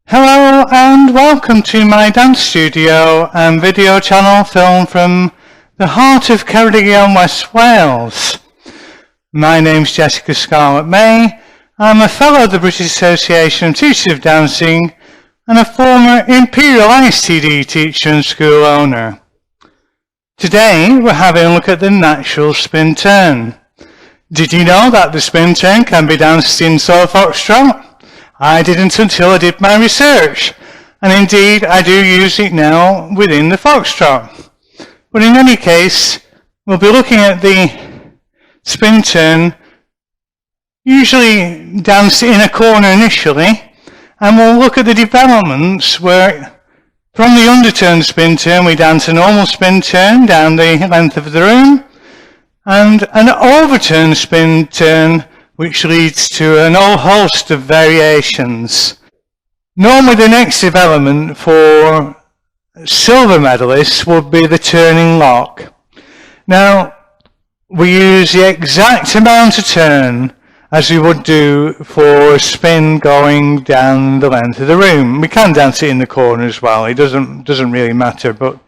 Hello and welcome to my dance studio and video channel filmed from the heart of Ceredigion, West Wales. My name's Jessica Scarlett May. I'm a fellow of the British Association of Teachers of Dancing and a former Imperial ISTD teacher and school owner. Today we're having a look at the natural spin turn. Did you know that the spin turn can be danced in solo foxtrot? I didn't until I did my research, and indeed I do use it now within the foxtrot. But in any case, we'll be looking at the spin turn, usually danced in a corner initially, and we'll look at the developments where from the underturned spin turn we dance a normal spin turn down the length of the room, and an overturned spin turn which leads to a whole host of variations. Normally the next development for silver medalists would be the turning lock. Now, we use the exact amount of turn as we would do for a spin going down the length of the room. We can dance it in the corner as well, it doesn't really matter, but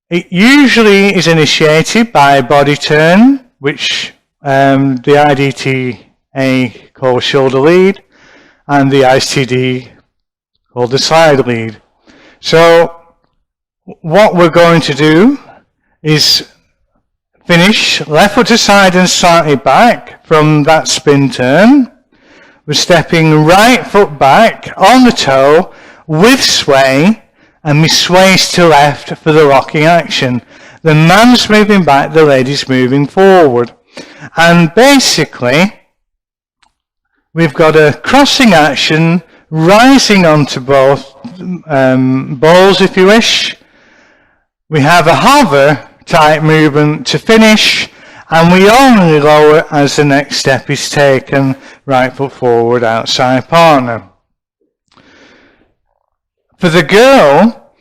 it usually is initiated by a body turn, which the IDTA called shoulder lead, and the ISTD called the slide lead. So what we're going to do is finish left foot to side and slightly back from that spin turn. We're stepping right foot back on the toe with sway, and we sways to left for the locking action. The man's moving back, the lady's moving forward. And basically, we've got a crossing action rising onto both balls, if you wish. We have a hover type movement to finish, and we only lower as the next step is taken, right foot forward, outside partner. For the girl,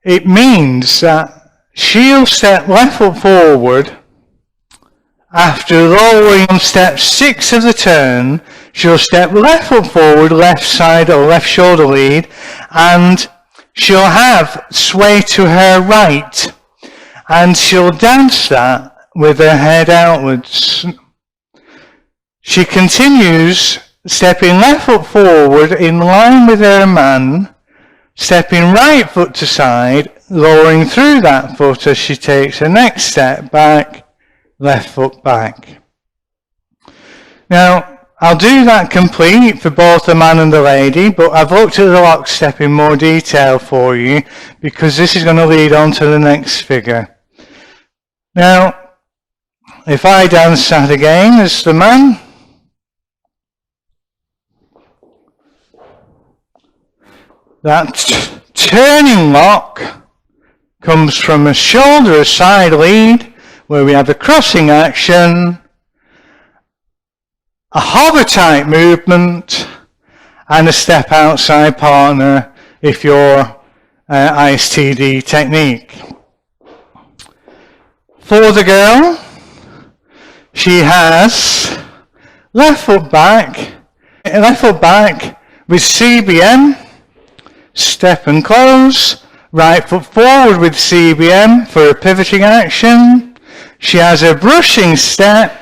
it means that she'll step left foot forward. After lowering on step 6 of the turn, she'll step left foot forward, left side or left shoulder lead, and she'll have sway to her right, and she'll dance that with her head outwards. She continues stepping left foot forward in line with her man, stepping right foot to side, lowering through that foot as she takes her next step back, left foot back. Now, I'll do that complete for both the man and the lady, but I've looked at the lock step in more detail for you because this is going to lead on to the next figure. Now, if I dance that again as the man, that turning lock comes from a shoulder or side lead, where we have a crossing action, a hover type movement, and a step outside partner if you're ISTD technique. For the girl, she has left foot back with CBM, step and close, right foot forward with CBM for a pivoting action. She has a brushing step,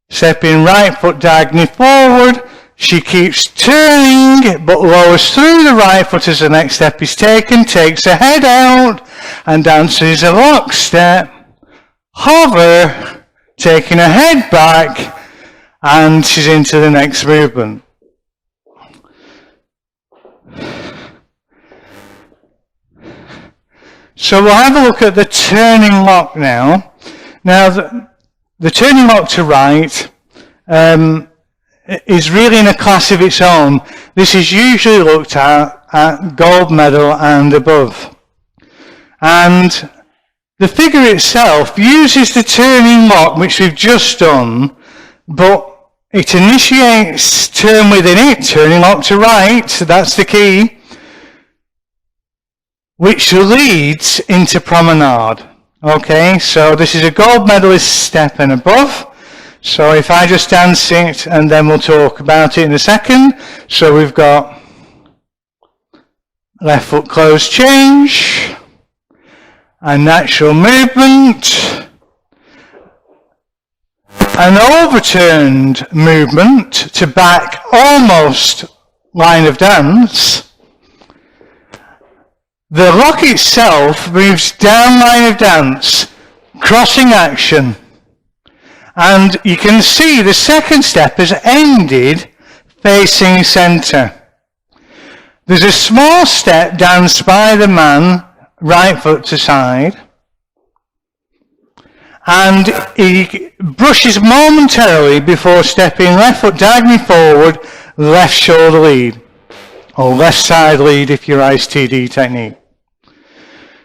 stepping right foot diagonally forward, she keeps turning but lowers through the right foot as the next step is taken, takes her head out and dances a lock step, hover, taking her head back, and she's into the next movement. So we'll have a look at the turning lock now. Now the turning lock to right is really in a class of its own. This is usually looked at gold medal and above. And the figure itself uses the turning lock, which we've just done, but it initiates turn within it, turning lock to right, so that's the key, which leads into promenade. Okay, so this is a gold medalist step and above. So if I just dance it, and then we'll talk about it in a second. So we've got left foot close change, a natural movement, an overturned movement to back almost line of dance. The lock itself moves down line of dance, crossing action. And you can see the second step has ended facing centre. There's a small step danced by the man, right foot to side. And he brushes momentarily before stepping left foot diagonally forward, left shoulder lead. Or left side lead if you're ISTD technique.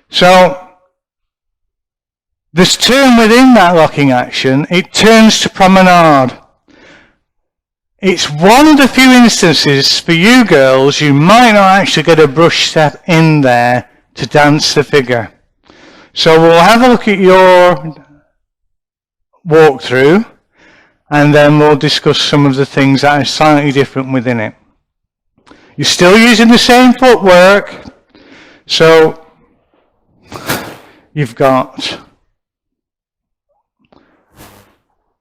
So, this turn within that locking action, it turns to promenade. It's one of the few instances for you girls you might not actually get a brush step in there to dance the figure. So we'll have a look at your walkthrough and then we'll discuss some of the things that are slightly different within it. You're still using the same footwork, so you've got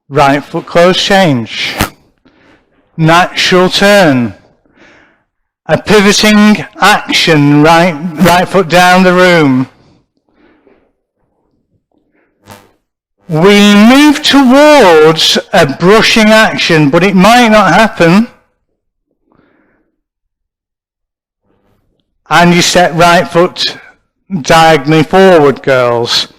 right foot close change, natural turn, a pivoting action, right foot down the room. We move towards a brushing action, but it might not happen. And you step right foot diagonally forward, girls.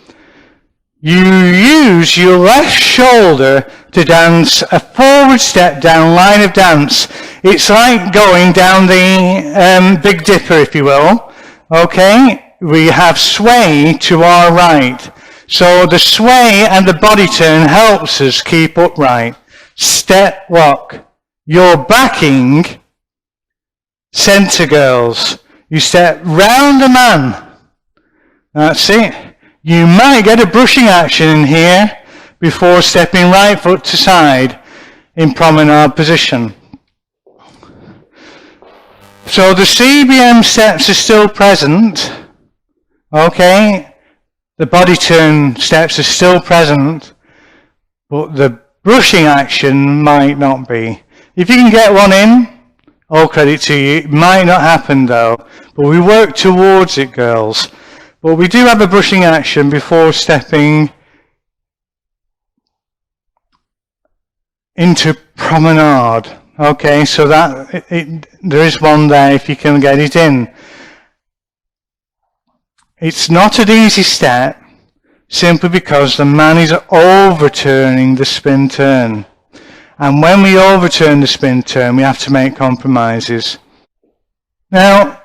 You use your left shoulder to dance a forward step down line of dance. It's like going down the Big Dipper, if you will. Okay? We have sway to our right. So the sway and the body turn helps us keep upright. Step lock. You're backing centre, girls. You step round the man. That's it. You might get a brushing action in here before stepping right foot to side in promenade position. So the CBM steps are still present. Okay. The body turn steps are still present, but the brushing action might not be. If you can get one in, all credit to you. It might not happen though, but we work towards it, girls. But we do have a brushing action before stepping into promenade. Okay, so that there is one there if you can get it in. It's not an easy step, simply because the man is overturning the spin turn. And when we overturn the spin turn, we have to make compromises. Now,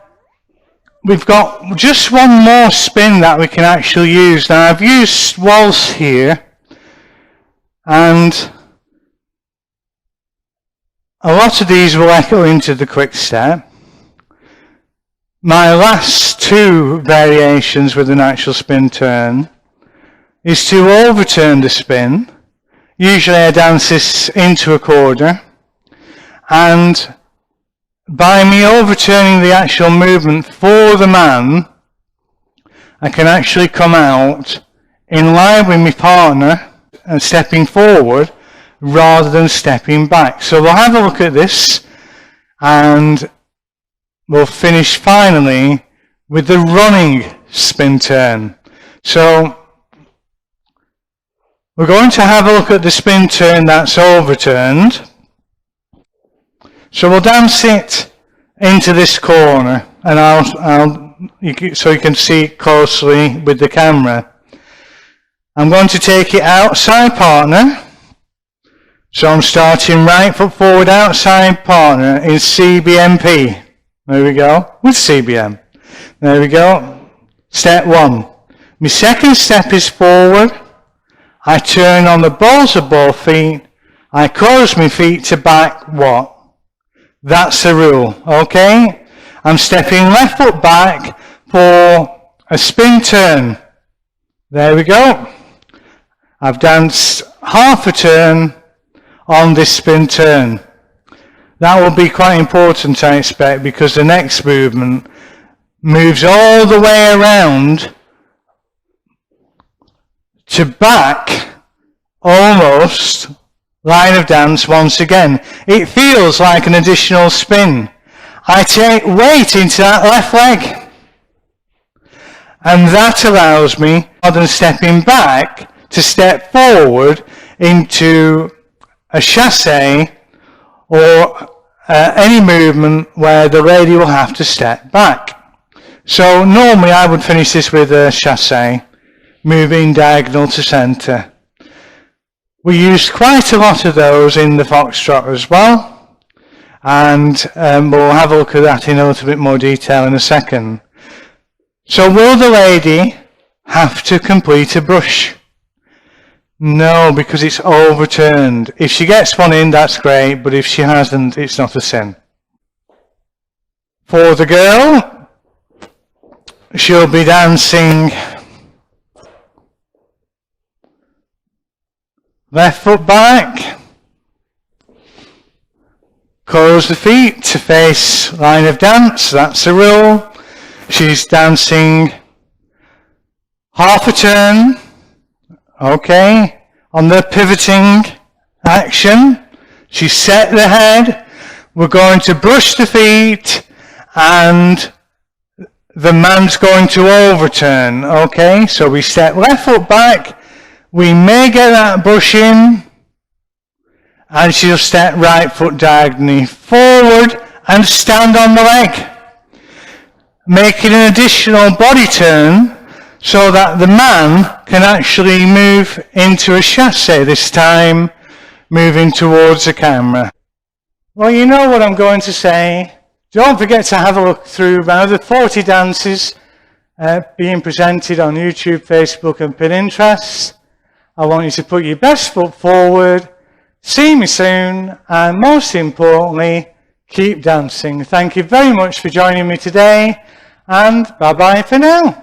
we've got just one more spin that we can actually use. Now, I've used waltz here, and a lot of these will echo into the quick step. My last two variations with the natural spin turn is to overturn the spin. Usually I dance this into a quarter, and by me overturning the actual movement for the man, I can actually come out in line with my partner and stepping forward rather than stepping back. So we'll have a look at this and we'll finish finally with the running spin turn. So we're going to have a look at the spin turn that's overturned. So we'll dance it into this corner, and so you can see it closely with the camera. I'm going to take it outside partner. So I'm starting right foot forward outside partner in CBMP. There we go, with CBM. There we go. Step one. My second step is forward. I turn on the balls of both feet. I close my feet to back what? That's the rule, okay? I'm stepping left foot back for a spin turn. There we go. I've danced half a turn on this spin turn. That will be quite important, I expect, because the next movement moves all the way around to back almost line of dance once again. It feels like an additional spin. I take weight into that left leg, and that allows me, rather than stepping back, to step forward into a chassé or any movement where the lady will have to step back. So normally I would finish this with a chassé, moving diagonal to centre. We used quite a lot of those in the foxtrot as well, and we'll have a look at that in a little bit more detail in a second. So will the lady have to complete a brush? No, because it's overturned. If she gets one in, that's great, but if she hasn't, it's not a sin. For the girl, she'll be dancing left foot back, close the feet to face line of dance, that's the rule. She's dancing half a turn, okay, on the pivoting action. She set the head, we're going to brush the feet, and the man's going to overturn, okay? So we step left foot back, we may get that brush in, and she'll step right foot diagonally forward and stand on the leg, making an additional body turn so that the man can actually move into a chassé this time, moving towards the camera. Well, you know what I'm going to say. Don't forget to have a look through my other 40 dances being presented on YouTube, Facebook and Pinterest. I want you to put your best foot forward, see me soon, and most importantly, keep dancing. Thank you very much for joining me today, and bye-bye for now.